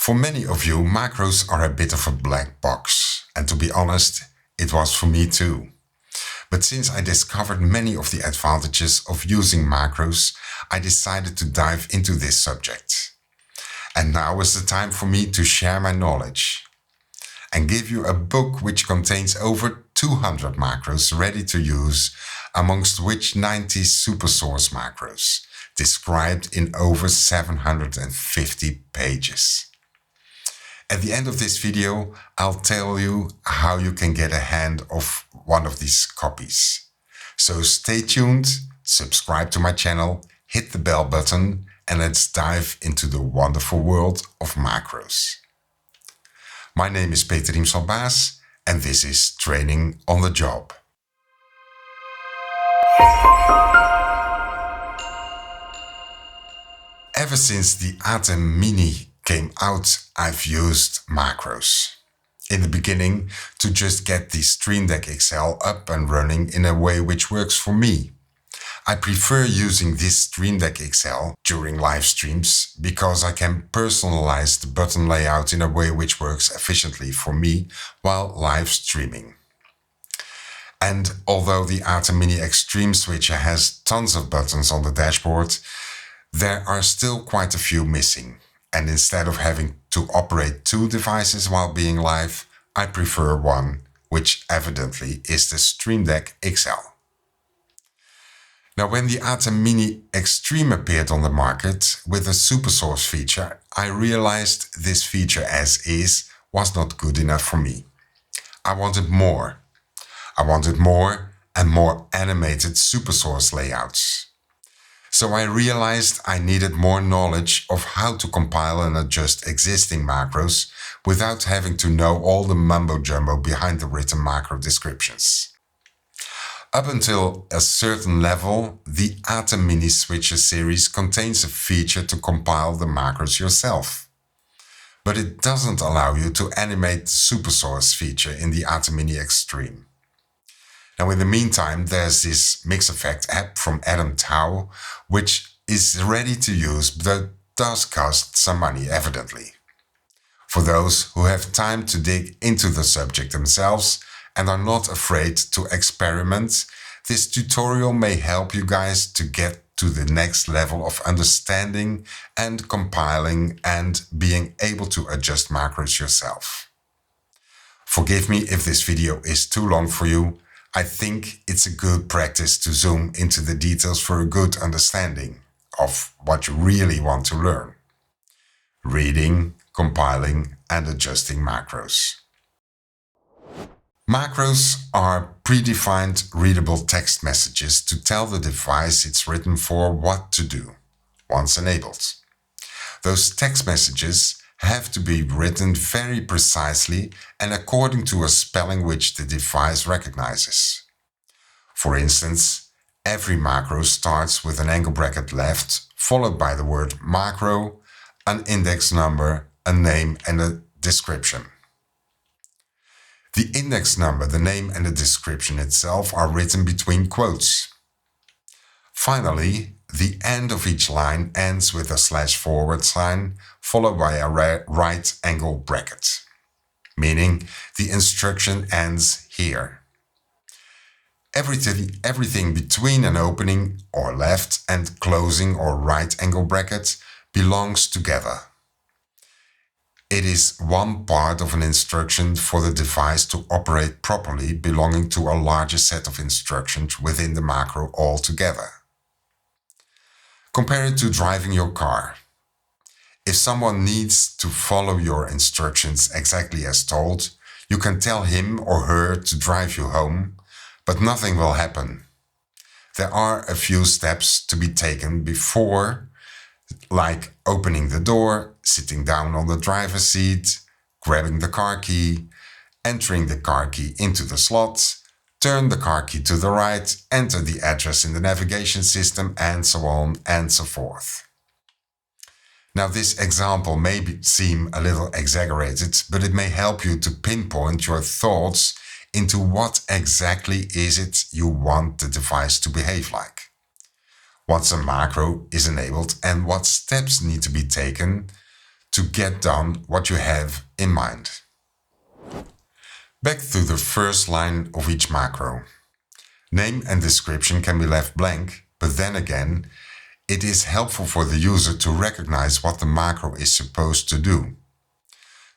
For many of you, macros are a bit of a black box, and to be honest, it was for me too. But since I discovered many of the advantages of using macros, I decided to dive into this subject. And now is the time for me to share my knowledge and give you a book which contains over 200 macros ready to use, amongst which 90 super source macros, described in over 750 pages. At the end of this video, I'll tell you how you can get a hand of one of these copies. So stay tuned, subscribe to my channel, hit the bell button, and let's dive into the wonderful world of macros. My name is Atem Software, and this is Training on the Job. Ever since the Atem Mini came out, I've used macros. In the beginning, to just get the Stream Deck XL up and running in a way which works for me. I prefer using this Stream Deck XL during live streams because I can personalize the button layout in a way which works efficiently for me while live streaming. And although the Atem Mini Extreme switcher has tons of buttons on the dashboard, there are still quite a few missing. And instead of having to operate two devices while being live, I prefer one, which evidently is the Stream Deck XL. Now, when the Atem Mini Extreme appeared on the market with a super source feature, I realized this feature as is was not good enough for me. I wanted more. I wanted more and more animated super source layouts. So I realized I needed more knowledge of how to compile and adjust existing macros without having to know all the mumbo-jumbo behind the written macro descriptions. Up until a certain level, the Atem Mini Switcher series contains a feature to compile the macros yourself. But it doesn't allow you to animate the super source feature in the Atem Mini Extreme. Now, in the meantime, there's this Mix Effect app from Atem Tau, which is ready to use, but does cost some money, evidently. For those who have time to dig into the subject themselves and are not afraid to experiment, this tutorial may help you guys to get to the next level of understanding and compiling and being able to adjust macros yourself. Forgive me if this video is too long for you. I think it's a good practice to zoom into the details for a good understanding of what you really want to learn. Reading, compiling, and adjusting macros. Macros are predefined readable text messages to tell the device it's written for what to do, once enabled. Those text messages have to be written very precisely and according to a spelling which the device recognizes. For instance, every macro starts with an angle bracket left, followed by the word macro, an index number, a name, and a description. The index number, the name, and the description itself are written between quotes. Finally, the end of each line ends with a /forward sign, followed by a right angle bracket, meaning the instruction ends here. Everything between an opening or left and closing or right angle bracket belongs together. It is one part of an instruction for the device to operate properly, belonging to a larger set of instructions within the macro altogether. Compare it to driving your car. If someone needs to follow your instructions exactly as told, you can tell him or her to drive you home, but nothing will happen. There are a few steps to be taken before, like opening the door, sitting down on the driver's seat, grabbing the car key, entering the car key into the slot, turn the car key to the right, enter the address in the navigation system, and so on and so forth. Now, this example may seem a little exaggerated, but it may help you to pinpoint your thoughts into what exactly is it you want the device to behave like. Once a macro is enabled and what steps need to be taken to get done what you have in mind. Back to the first line of each macro. Name and description can be left blank, but then again, it is helpful for the user to recognize what the macro is supposed to do.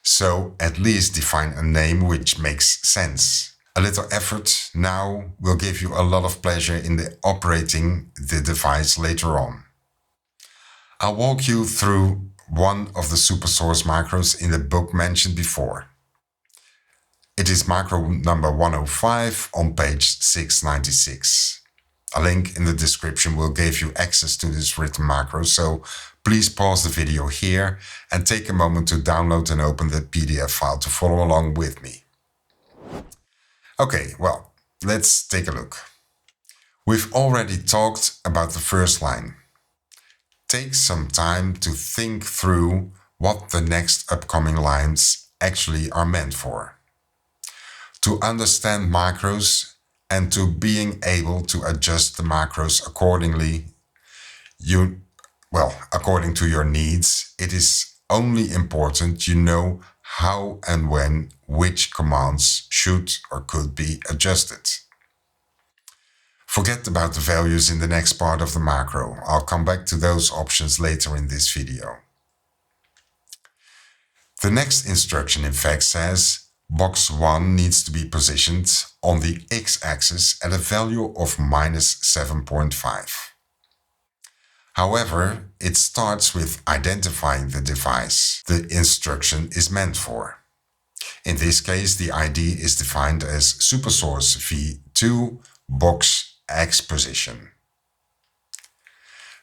So at least define a name which makes sense. A little effort now will give you a lot of pleasure in operating the device later on. I'll walk you through one of the SuperSource macros in the book mentioned before. It is macro number 105 on page 696. A link in the description will give you access to this written macro, so please pause the video here and take a moment to download and open the PDF file to follow along with me. Okay, well, let's take a look. We've already talked about the first line. Take some time to think through what the next upcoming lines actually are meant for. To understand macros and to being able to adjust the macros accordingly, according to your needs, it is only important you know how and when which commands should or could be adjusted. Forget about the values in the next part of the macro. I'll come back to those options later in this video. The next instruction in fact says box 1 needs to be positioned on the x-axis at a value of -7.5. However, it starts with identifying the device the instruction is meant for. In this case, the ID is defined as SuperSource v2 box X position.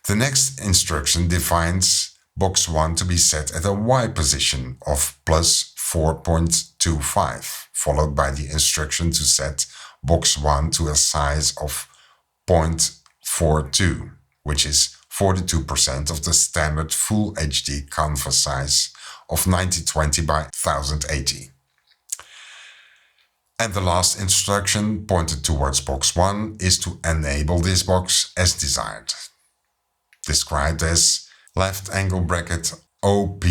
The next instruction defines box 1 to be set at a Y position of +4.25, followed by the instruction to set box 1 to a size of 0.42, which is 42% of the standard Full HD canvas size of 1920 by 1080. And the last instruction pointed towards box 1 is to enable this box as desired. Described as left angle bracket OP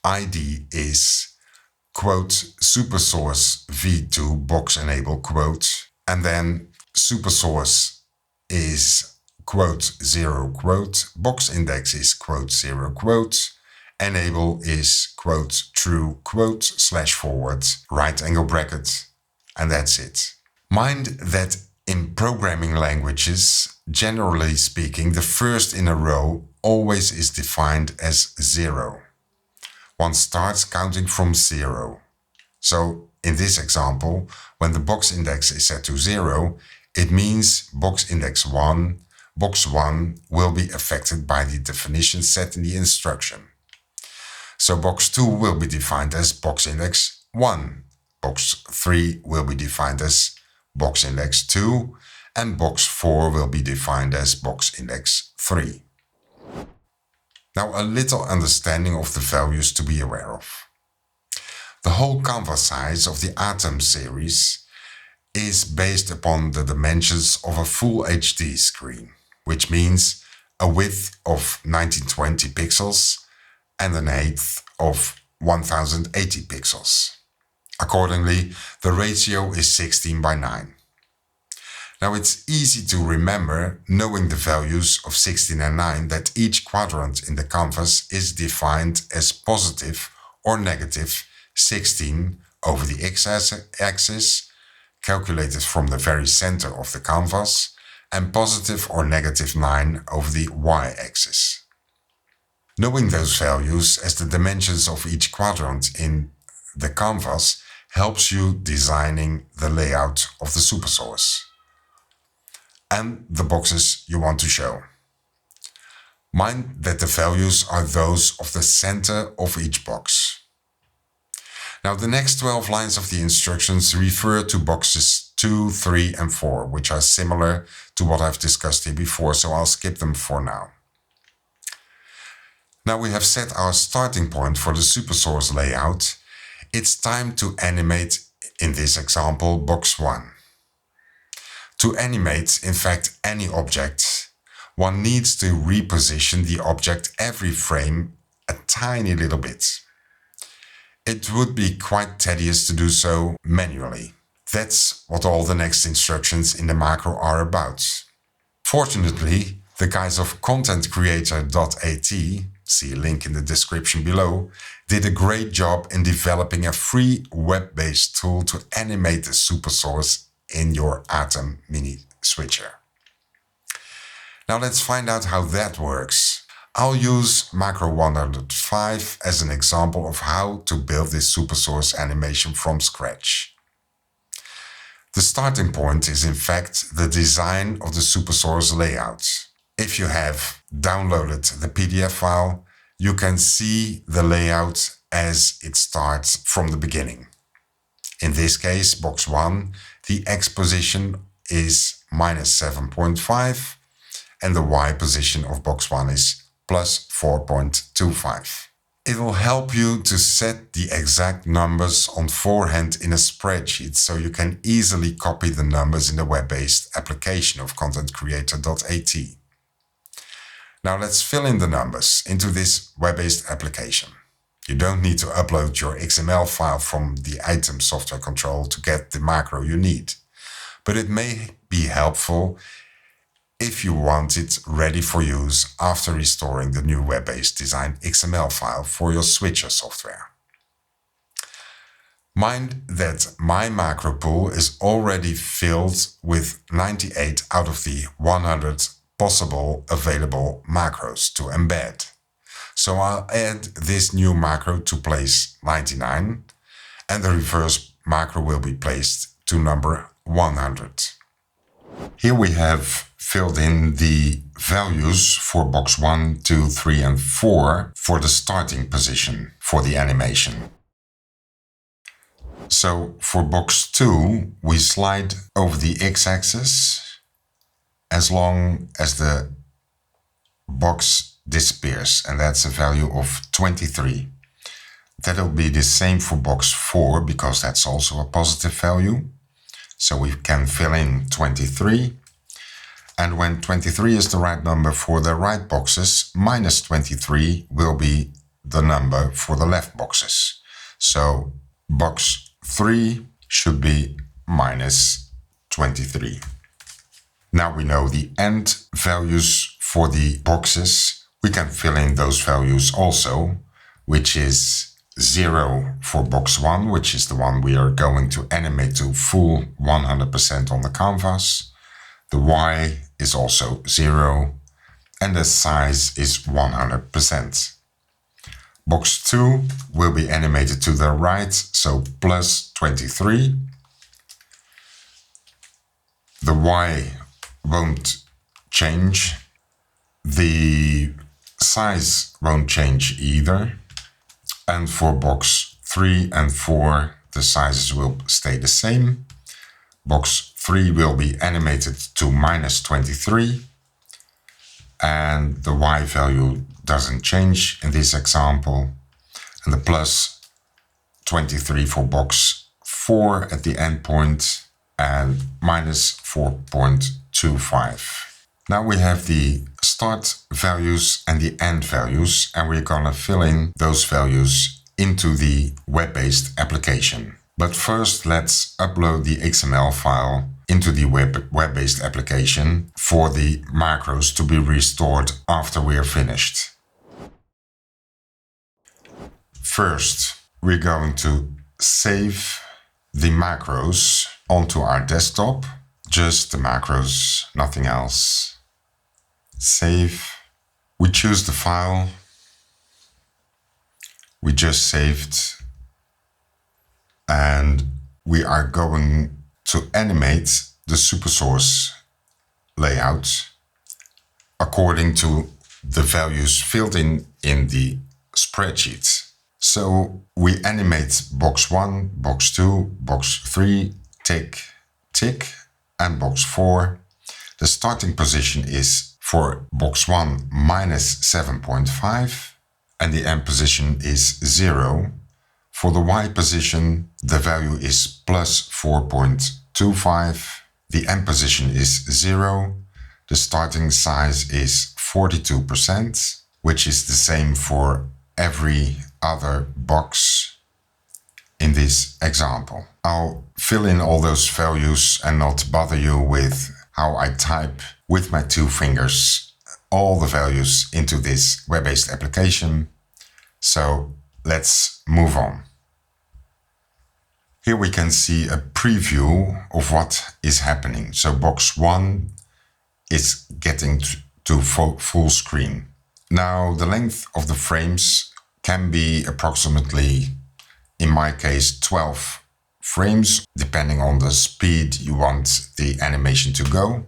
ID is quote SuperSource v2 box enable quote, and then SuperSource is quote 0 quote, box index is quote 0 quote, enable is quote true quote /forward right angle bracket, and that's it. Mind that in programming languages, generally speaking, the first in a row always is defined as 0. One starts counting from 0. So in this example, when the box index is set to 0, it means box index 1, box 1 will be affected by the definition set in the instruction. So box 2 will be defined as box index 1, box 3 will be defined as box index 2, and box 4 will be defined as box index 3. Now a little understanding of the values to be aware of. The whole canvas size of the Atem series is based upon the dimensions of a Full HD screen, which means a width of 1920 pixels and an height of 1080 pixels. Accordingly, the ratio is 16:9. Now it's easy to remember, knowing the values of 16 and 9, that each quadrant in the canvas is defined as positive or negative 16 over the x-axis, calculated from the very center of the canvas, and positive or negative 9 over the y-axis. Knowing those values as the dimensions of each quadrant in the canvas helps you designing the layout of the SuperSource and the boxes you want to show. Mind that the values are those of the center of each box. Now the next 12 lines of the instructions refer to boxes 2, 3 and 4, which are similar to what I've discussed here before, so I'll skip them for now. Now we have set our starting point for the SuperSource layout. It's time to animate, in this example, box 1. To animate, in fact, any object, one needs to reposition the object every frame tiny little bit. It would be quite tedious to do so manually. That's what all the next instructions in the macro are about. Fortunately, the guys of contentcreator.at, see a link in the description below, did a great job in developing a free web-based tool to animate the supersource in your Atem Mini switcher. Now let's find out how that works. I'll use Macro 105 as an example of how to build this supersource animation from scratch. The starting point is in fact the design of the supersource layout. If you have downloaded the PDF file, you can see the layout as it starts from the beginning. In this case, box 1, the X position is -7.5 and the Y position of box 1 is +4.25. It will help you to set the exact numbers on forehand in a spreadsheet so you can easily copy the numbers in the web-based application of contentcreator.at. Now let's fill in the numbers into this web-based application. You don't need to upload your XML file from the Atem Software Control to get the macro you need, but it may be helpful if you want it ready for use after restoring the new web-based designed XML file for your switcher software. Mind that my macro pool is already filled with 98 out of the 100 possible available macros to embed. So I'll add this new macro to place 99 and the reverse macro will be placed to number 100. Here we have filled in the values for box 1, 2, 3 and 4 for the starting position for the animation. So for box 2 we slide over the x-axis as long as the box disappears, and that's a value of 23. That'll be the same for box 4 because that's also a positive value. So we can fill in 23. And when 23 is the right number for the right boxes, -23 will be the number for the left boxes. So box 3 should be -23. Now we know the end values for the boxes. We can fill in those values also, which is 0 for box 1, which is the one we are going to animate to full 100% on the canvas. The Y is also 0 and the size is 100%. Box 2 will be animated to the right, so +23. The Y won't change. The size won't change either. And for box 3 and 4, the sizes will stay the same. Box 3 will be animated to -23. And the Y value doesn't change in this example. And the +23 for box 4 at the end point and -4.25. Now we have the start values and the end values, and we're gonna fill in those values into the web-based application. But first, let's upload the XML file into the web-based application for the macros to be restored after we are finished. First, we're going to save the macros onto our desktop, just the macros, nothing else. Save. We choose the file we just saved, and we are going to animate the supersource layout according to the values filled in the spreadsheet. So we animate box 1, box 2, box 3, tick, tick, and box 4. The starting position is for box 1 -7.5 and the end position is 0. For the Y position, the value is +4.25. The end position is 0. The starting size is 42%, which is the same for every other box in this example. I'll fill in all those values and not bother you with how I type with my 2 fingers all the values into this web-based application. So let's move on. Here we can see a preview of what is happening. So box 1 is getting to full screen. Now the length of the frames can be approximately, in my case, 12 frames, depending on the speed you want the animation to go.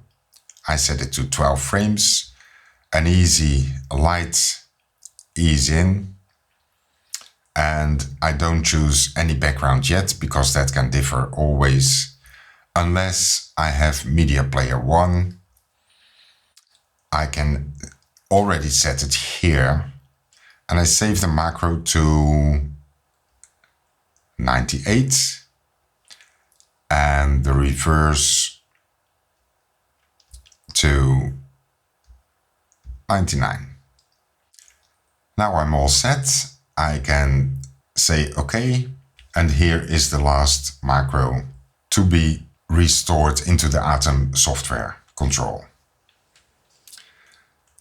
I set it to 12 frames. An easy light ease in. And I don't choose any background yet because that can differ always. Unless I have Media Player 1, I can already set it here. And I save the macro to 98 and the reverse to 99. Now I'm all set. I can say OK, and here is the last macro to be restored into the Atem Software Control.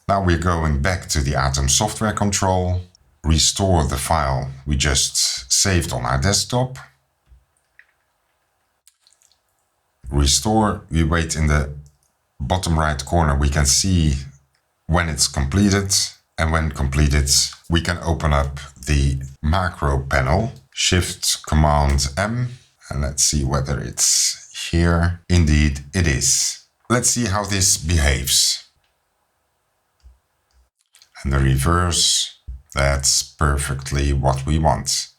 Now we're going back to the Atem Software Control, restore the file we just saved on our desktop. Restore, we wait in the bottom right corner, we can see when it's completed. And when completed, we can open up the macro panel, Shift Command M, and let's see whether it's here. Indeed, it is. Let's see how this behaves. And the reverse, that's perfectly what we want.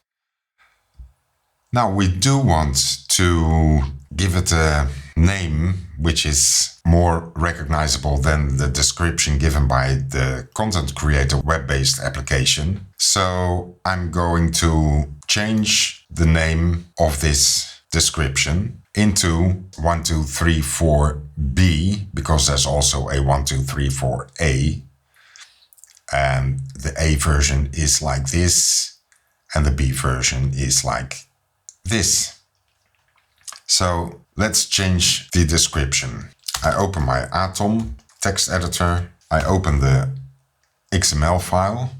Now we do want to give it a name which is more recognizable than the description given by the content creator web-based application. So I'm going to change the name of this description into 1234B, because there's also a 1234A. And the A version is like this, and the B version is like this. So let's change the description. I open my Atom text editor. I open the XML file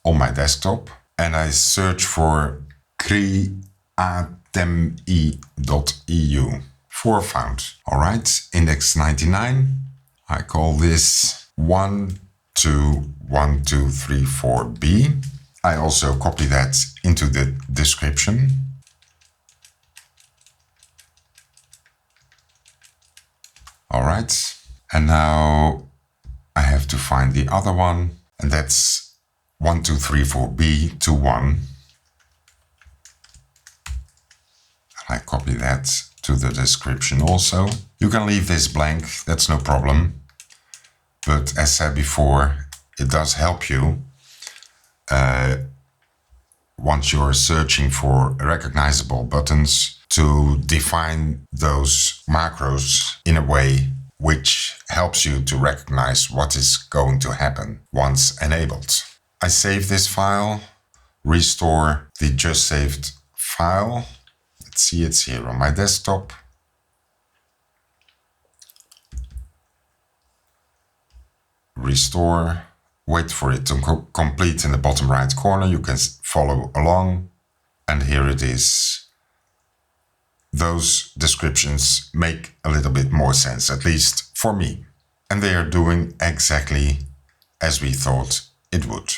on my desktop and I search for createmi.eu for found. All right, index 99. I call this 1234B. I also copy that into the description. All right, and now I have to find the other one, and that's 1234B21. I copy that to the description also. You can leave this blank, that's no problem. But as said before, it does help you once you're searching for recognizable buttons to define those macros in a way which helps you to recognize what is going to happen once enabled. I save this file, restore the just saved file. Let's see, it's here on my desktop. Restore, wait for it to complete in the bottom right corner. You can follow along, and here it is. Those descriptions make a little bit more sense, at least for me. And they are doing exactly as we thought it would.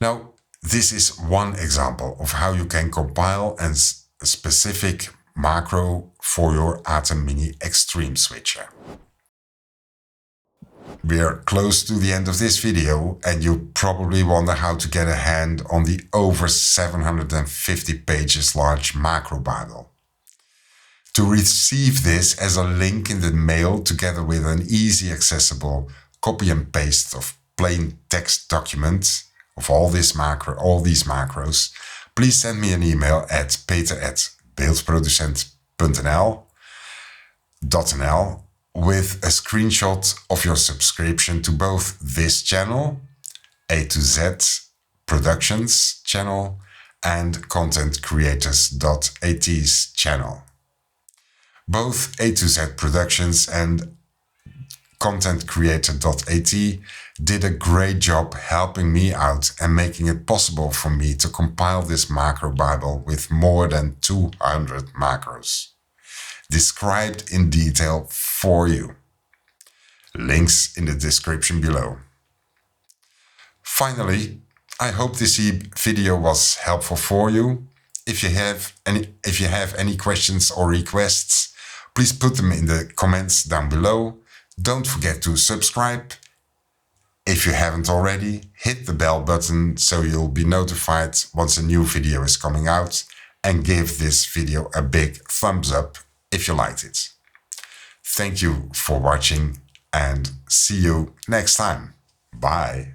Now, this is one example of how you can compile a specific macro for your Atem Mini Extreme switcher. We are close to the end of this video, and you probably wonder how to get a hand on the over 750 pages large macro Bible. To receive this as a link in the mail together with an easy accessible copy and paste of plain text document of all these macros, please send me an email at peter@beeldproducent.nl with a screenshot of your subscription to both this channel, A to Z Productions channel, and contentcreators.at's channel. Both A to Z Productions and contentcreator.at did a great job helping me out and making it possible for me to compile this macro Bible with more than 200 macros, described in detail for you. Links in the description below. Finally, I hope this video was helpful for you. If you have any questions or requests, please put them in the comments down below. Don't forget to subscribe. If you haven't already, hit the bell button so you'll be notified once a new video is coming out, and give this video a big thumbs up if you liked it. Thank you for watching and see you next time. Bye.